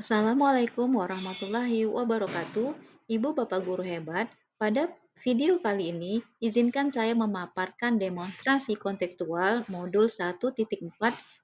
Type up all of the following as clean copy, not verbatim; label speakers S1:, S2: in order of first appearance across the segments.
S1: Assalamualaikum warahmatullahi wabarakatuh. Ibu Bapak Guru hebat, pada video kali ini izinkan saya memaparkan demonstrasi kontekstual modul 1.4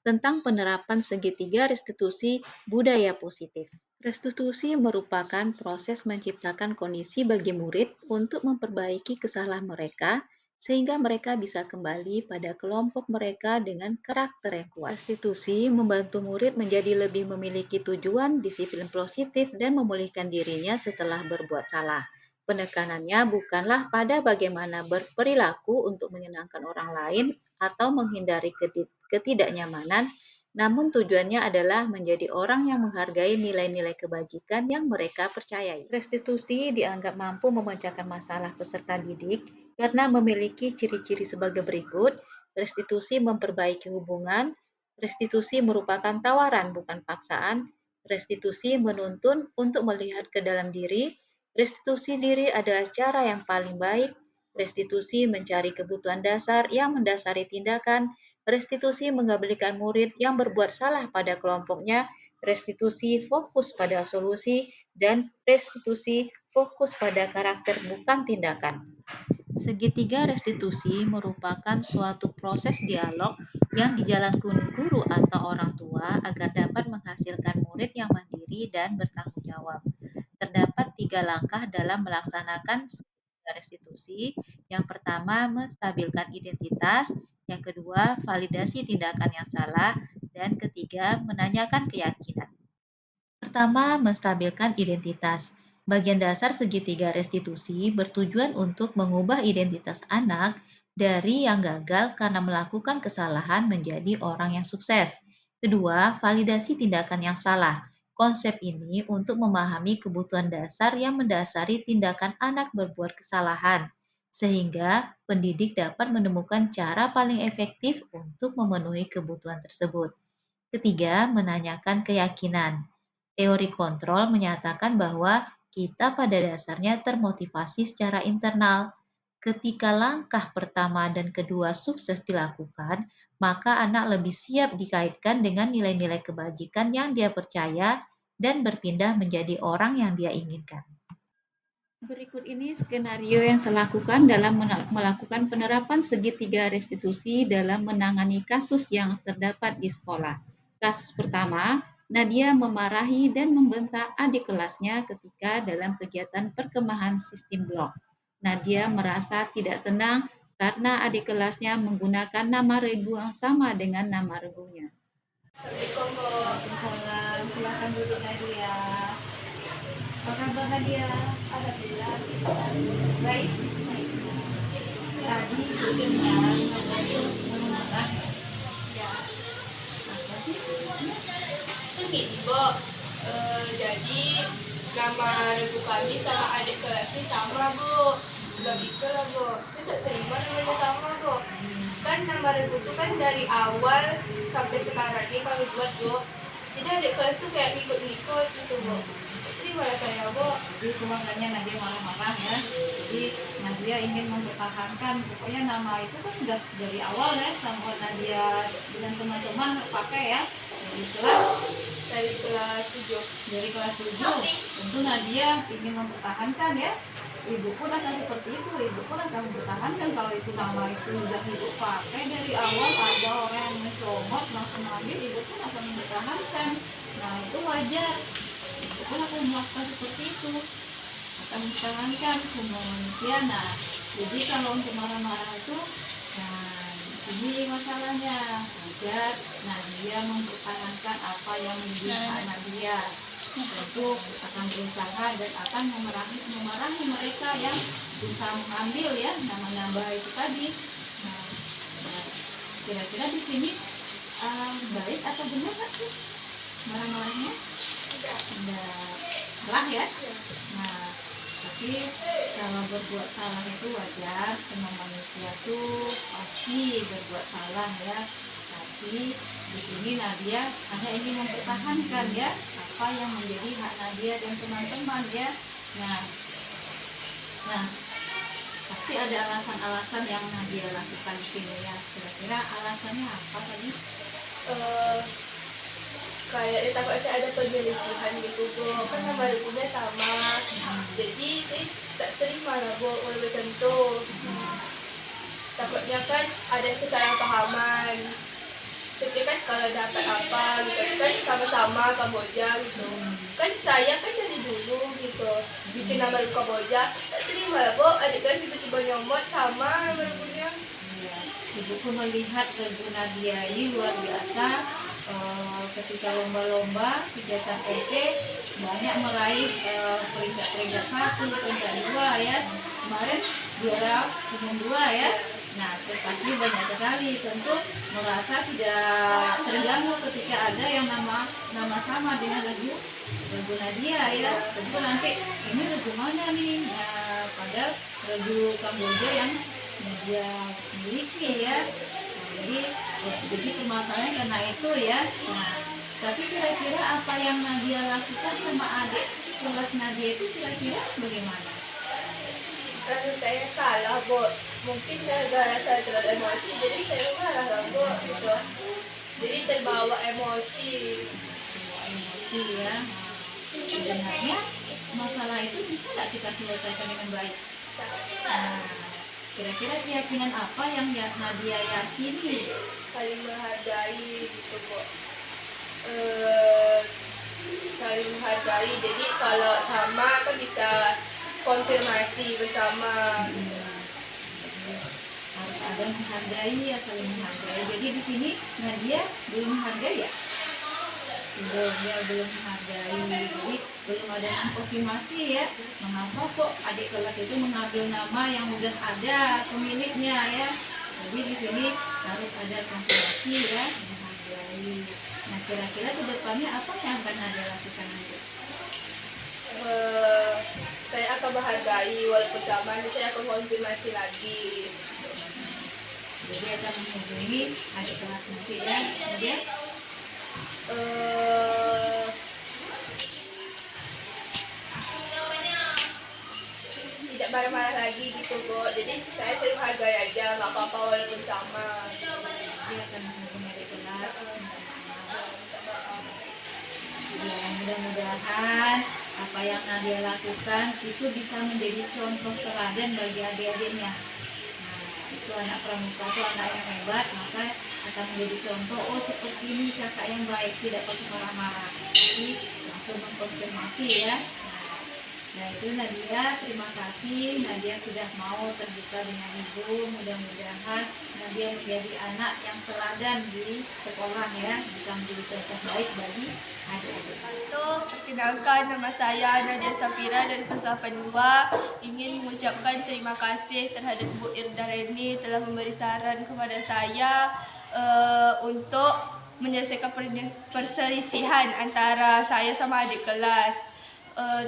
S1: tentang penerapan segitiga restitusi budaya positif. Restitusi merupakan proses menciptakan kondisi bagi murid untuk memperbaiki kesalahan mereka sehingga mereka bisa kembali pada kelompok mereka dengan karakter yang kuat. Restitusi membantu murid menjadi lebih memiliki tujuan, disiplin positif, dan memulihkan dirinya setelah berbuat salah. Penekanannya bukanlah pada bagaimana berperilaku untuk menyenangkan orang lain atau menghindari ketidaknyamanan, namun tujuannya adalah menjadi orang yang menghargai nilai-nilai kebajikan yang mereka percayai. Restitusi dianggap mampu memecahkan masalah peserta didik karena memiliki ciri-ciri sebagai berikut. Restitusi memperbaiki hubungan, restitusi merupakan tawaran bukan paksaan, restitusi menuntun untuk melihat ke dalam diri, restitusi diri adalah cara yang paling baik, restitusi mencari kebutuhan dasar yang mendasari tindakan, restitusi mengabaikan murid yang berbuat salah pada kelompoknya, restitusi fokus pada solusi, dan restitusi fokus pada karakter bukan tindakan. Segitiga restitusi merupakan suatu proses dialog yang dijalankan guru atau orang tua agar dapat menghasilkan murid yang mandiri dan bertanggung jawab. Terdapat 3 langkah dalam melaksanakan restitusi. Yang pertama, menstabilkan identitas. Yang kedua, validasi tindakan yang salah. Dan ketiga, menanyakan keyakinan. Pertama, menstabilkan identitas. Bagian dasar segitiga restitusi bertujuan untuk mengubah identitas anak dari yang gagal karena melakukan kesalahan menjadi orang yang sukses. Kedua, validasi tindakan yang salah. Konsep ini untuk memahami kebutuhan dasar yang mendasari tindakan anak berbuat kesalahan, sehingga pendidik dapat menemukan cara paling efektif untuk memenuhi kebutuhan tersebut. Ketiga, menanyakan keyakinan. Teori kontrol menyatakan bahwa kita pada dasarnya termotivasi secara internal. Ketika langkah pertama dan kedua sukses dilakukan, maka anak lebih siap dikaitkan dengan nilai-nilai kebajikan yang dia percaya dan berpindah menjadi orang yang dia inginkan. Berikut ini skenario yang saya lakukan dalam melakukan penerapan segitiga restitusi dalam menangani kasus yang terdapat di sekolah. Kasus pertama, Nadia memarahi dan membentak adik kelasnya ketika dalam kegiatan perkemahan sistem blok. Nadia merasa tidak senang karena adik kelasnya menggunakan nama regu yang sama dengan nama regunya. Waalaikumsalam, silakan duduk Nadia. Apa kabar Nadia? Alhamdulillah. Baik. Tadi dengar itu menggunakan ya apa sih?
S2: Gini, Bu. Jadi nama ibu kami sama adik kelasnya sama, Bu. Udah gitu lah, Bu. Saya tak terima namanya sama, Bu. Kan nama ibu tuh kan dari awal sampai sekarang ini kami buat, Bu. Jadi adik kelas tuh kayak ngikut-ngikut gitu, Bu. Jadi malah saya, Bu.
S1: Jadi keluarganya Nadia marah-marah ya. Jadi Nadia ingin mempertahankan, pokoknya nama itu kan sudah dari awal ya sama Nadia dengan teman-teman pakai ya
S2: Dari kelas 7.
S1: dari kelas 7. Tentu Nadia ingin mempertahankan ya. Ibu pun akan seperti itu, ibu pun akan mempertahankan kalau itu nama itu sudah ibu pakai dari awal, ada orang yang mencomot langsung ambil, ibu pun akan mempertahankan. Nah itu wajar, ibu pun akan melakukan seperti itu, akan mempertahankan semua manusia. Nah jadi kalau untuk marah-marah itu, nah ini masalahnya wajar. Nah dia mempertahankan apa yang menjadi hak Nadia, tentu akan berusaha dan akan memarahi mereka yang berusaha mengambil ya nama-nama itu tadi. Nah, kira-kira di sini baik atau benar nggak sih marah-marahnya? Tidak salah ya. Nah, tapi kalau berbuat salah itu wajar, semua manusia tuh pasti berbuat salah ya. Tapi di sini Nadia hanya ingin mempertahankan ya apa yang menjadi hak Nadia dan teman-teman ya. Nah, pasti ada alasan-alasan yang Nadia lakukan di sini ya. Kira-kira alasannya apa tadi?
S2: kayak takutnya ada penyelisihan gitu Bu, kan nama ibunya sama, jadi saya tak terima lah Bu kalau macam tu. Takutnya kan ada kesalahpahaman. Jadi kan kalau dapat apa gitu kan sama-sama Kamboja gitu. Kan saya kan dari dulu gitu bikin nama Kamboja, tak terima lah Bu, adik kan tiba-tiba nyomot sama nama ibunya.
S3: Iya, ibuku melihat Ibu Nadia ini luar biasa. Ketika lomba-lomba kegiatan OC banyak meraih peringkat 1, peringkat 2 ya. Kemarin juara umum 2 ya. Nah, prestasi banyak sekali. Tentu merasa tidak terganggu ketika ada yang nama sama dengan lagu Nadia ya. Tentu nanti ini lagu mana nih? Nah, padahal lagu Kamboja yang dia miliki ya. Nah, jadi permasalahan karena itu ya. Nah, tapi kira-kira apa yang Nadia lakukan sama adik kelas Nadia itu kira-kira bagaimana?
S2: Karena saya salah Bu, mungkin gara-gara saya terlalu emosi jadi saya marah lah Bu gitu. Jadi terbawa emosi.
S3: Bawa emosi ya. Nah, sebenarnya masalah itu bisa nggak kita selesaikan dengan baik? Nah, kira-kira keyakinan apa yang Nadia yakini?
S2: Saling menghargai gitu Bu. Saling menghargai, jadi kalau sama kan bisa konfirmasi bersama.
S3: Harus ada menghargai ya, saling menghargai. Jadi di sini Nadia belum menghargai ya? Belum menghargai. Jadi belum ada konfirmasi ya. Mengapa kok adik kelas itu mengambil nama yang udah ada pemiliknya ya? Jadi di sini harus ada konfirmasi ya, menghargai. Nah, kira-kira ke depannya apa yang akan Nadia lakukan nanti?
S2: Saya akan menghargai walaupun sama, saya akan konfirmasi lagi.
S3: Jadi akan menghubungi adik kelas nanti ya. Kemudian
S2: tidak marah-marah lagi gitu Bu, jadi saya sering hargai aja, nggak apa-apa walaupun sama.
S3: dia akan menghubungi adik kelas. Ya, mudah-mudahan apa yang Nadia lakukan itu bisa menjadi contoh teladan bagi adik-adiknya. Nah, itu anak pramuka itu anak yang hebat, maka akan menjadi contoh. Oh, seperti ini kakak yang baik, tidak pakai marah-marah, tapi langsung mengkonfirmasi ya. Nah, itu Nadia, terima kasih Nadia sudah mau terbuka dengan ibu. Mudah-mudahan Nadia menjadi anak yang teladan di sekolah ya, bisa menjadi contoh baik bagi adik-adik.
S2: Perkenalkan, nama saya Nadia Safira dari kelas 82. Ingin mengucapkan terima kasih terhadap Bu Irda Leni telah memberi saran kepada saya untuk menyelesaikan perselisihan antara saya sama adik kelas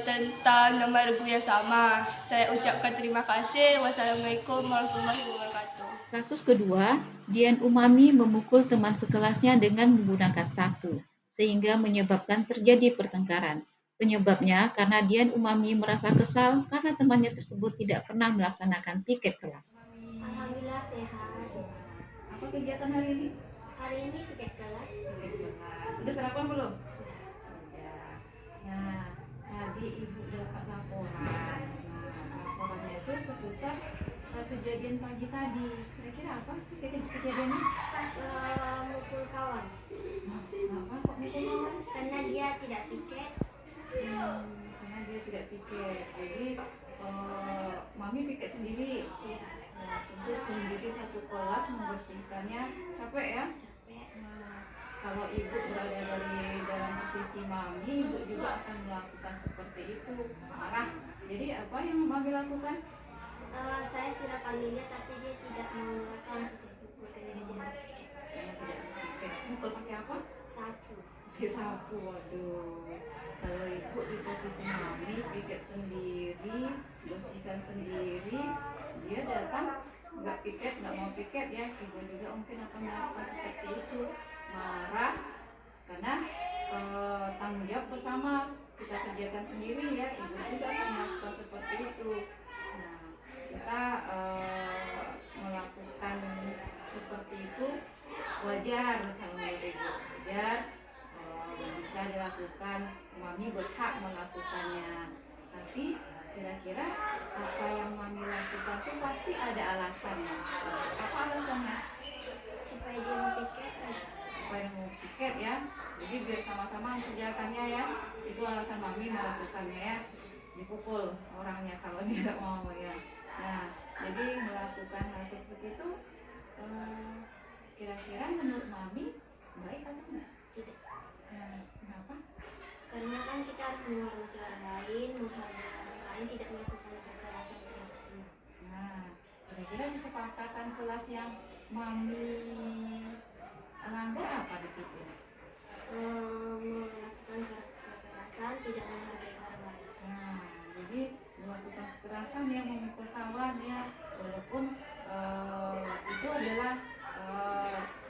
S2: tentang nama regu yang sama. Saya ucapkan terima kasih. Wassalamualaikum warahmatullahi wabarakatuh.
S1: Kasus kedua, Dian Umami memukul teman sekelasnya dengan menggunakan sapu, sehingga menyebabkan terjadi pertengkaran. Penyebabnya karena Dian Umami merasa kesal karena temannya tersebut tidak pernah melaksanakan piket kelas.
S4: Alhamdulillah sehat.
S3: Apa kegiatan hari ini?
S4: Hari ini piket kelas.
S3: Sudah sarapan belum? Sudah. Nah, tadi ibu dapat laporan. Nah, laporannya itu seputar kejadian pagi tadi. Kira-kira apa sih kejadiannya?
S4: Mukul kawan
S3: Apa kok mukul kawan?
S4: karena dia tidak piket.
S3: Karena dia tidak piket. Jadi mami piket sendiri. Nah, tentu sendiri satu kelas membersihkannya capek ya. Nah, kalau ibu berada dalam posisi mami, ibu juga akan melakukan seperti itu, marah. Jadi apa yang mami lakukan?
S4: Saya sudah panggil dia tapi dia tidak mau melakukan sesuatu karena dia tidak piket.
S3: Tidak piket. Mukul pakai apa?
S4: Satu.
S3: Pakai sapu. Waduh. Kalau ibu di posisi mami, piket sendiri, bersihkan sendiri, dia datang nggak piket, nggak mau piket ya, ibu juga mungkin akan melakukan seperti itu, marah karena tanggung jawab bersama, kita kerjakan sendiri ya, ibu juga akan melakukan seperti itu. Nah, kita melakukan seperti itu wajar kalau menurut ibu, wajar bisa dilakukan, mami berhak melakukannya. Tapi kira-kira apa yang mami lakukan tuh pasti ada alasannya. Apa alasannya?
S4: supaya dia mau pikir
S3: Supaya mau piket ya, jadi biar sama-sama mengerjakannya ya. Itu alasan mami melakukannya ya, dipukul orangnya kalau dia nggak mau ya. Nah, jadi melakukan hal seperti itu kira-kira menurut mami baik atau enggak?
S4: tidak,
S3: Kenapa?
S4: karena kan kita harus menghormati orang lain, menghargai orang lain, tidak melakukan kekerasan terhadap teman.
S3: Nah, kira-kira kesepakatan kelas yang mami langgar apa di situ?
S4: Melakukan kekerasan, tidak menghargai orang lain.
S3: Nah, jadi melakukan kekerasan yang memukul kawan ya, walaupun itu adalah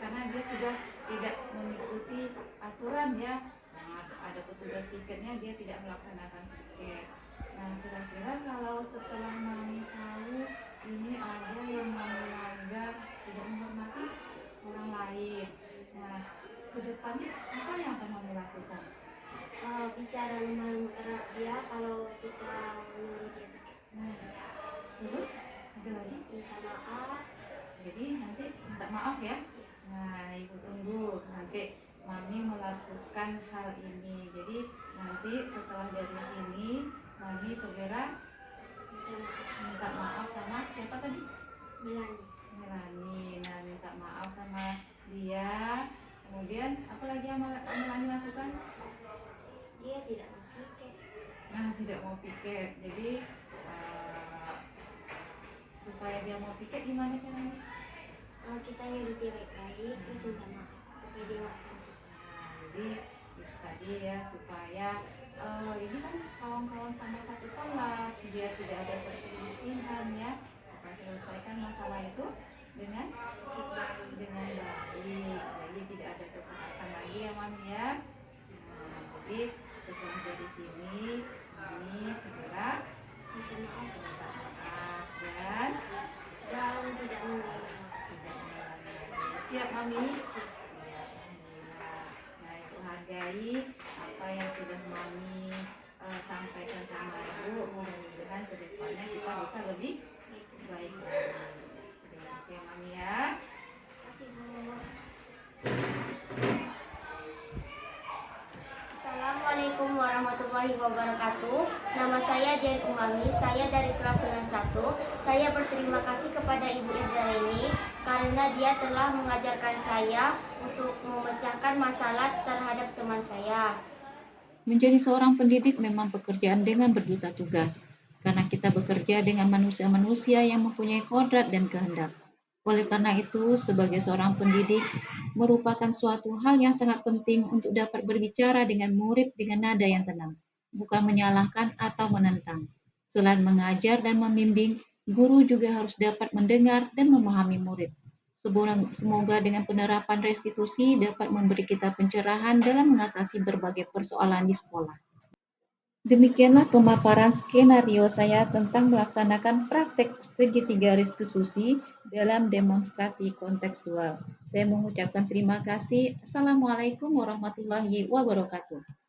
S3: karena dia sudah tidak mengikuti aturan ya. Nah, ada petugas piketnya, dia tidak melaksanakan piket. Nah, kira-kira kalau setelah mami tahu ini ada yang mami langgar, tidak menghormati orang lain. Nah, kedepannya apa yang akan mami lakukan?
S4: Bicara lemah terhadap dia kalau kita menyuruh dia pikir.
S3: Nah, terus ada lagi?
S4: Minta maaf.
S3: Jadi nanti minta maaf ya. Nah, ibu tunggu nanti mami melakukan hal ini. Jadi nanti setelah dari sini mami segera minta maaf sama siapa tadi?
S4: Melani.
S3: Melani. Nah, minta maaf sama dia. Kemudian apa lagi yang Melani lakukan?
S4: Dia tidak mau pikir.
S3: Nah, tidak mau piket. Jadi supaya dia mau piket gimana caranya?
S4: Kita nyuruh dia baik-baik, terus minta maaf supaya dia mau pikir.
S3: Nah, jadi itu tadi ya, supaya ini kan kawan-kawan sama satu kelas biar tidak ada perselisihan ya, kita selesaikan masalah itu dengan baik, jadi tidak ada kekerasan lagi ya mami ya. Nah, jadi setelah dari sini mami segera
S4: Minta maaf
S3: minta maaf
S4: dan tidak mengulangi.
S3: tidak mengulangi lagi. Siap mami? Siap. Alhamdulillah. Nah, itu hargai apa yang sudah mami sampaikan sama ibu. Mudah-mudahan kedepannya kita bisa lebih baik lagi. Terima kasih ya mami ya.
S4: Kasih Bu. Assalamualaikum warahmatullahi wabarakatuh. Nama saya Jen Umami, saya dari kelas 91. Saya berterima kasih kepada Ibu Irda ini karena dia telah mengajarkan saya untuk memecahkan masalah terhadap teman saya.
S1: Menjadi seorang pendidik memang pekerjaan dengan berjuta tugas, karena kita bekerja dengan manusia-manusia yang mempunyai kodrat dan kehendak. Oleh karena itu, sebagai seorang pendidik, merupakan suatu hal yang sangat penting untuk dapat berbicara dengan murid dengan nada yang tenang, bukan menyalahkan atau menentang. Selain mengajar dan membimbing, guru juga harus dapat mendengar dan memahami murid. Semoga dengan penerapan restitusi dapat memberi kita pencerahan dalam mengatasi berbagai persoalan di sekolah. Demikianlah pemaparan skenario saya tentang melaksanakan praktek segitiga restitusi dalam demonstrasi kontekstual. Saya mengucapkan terima kasih. Assalamualaikum warahmatullahi wabarakatuh.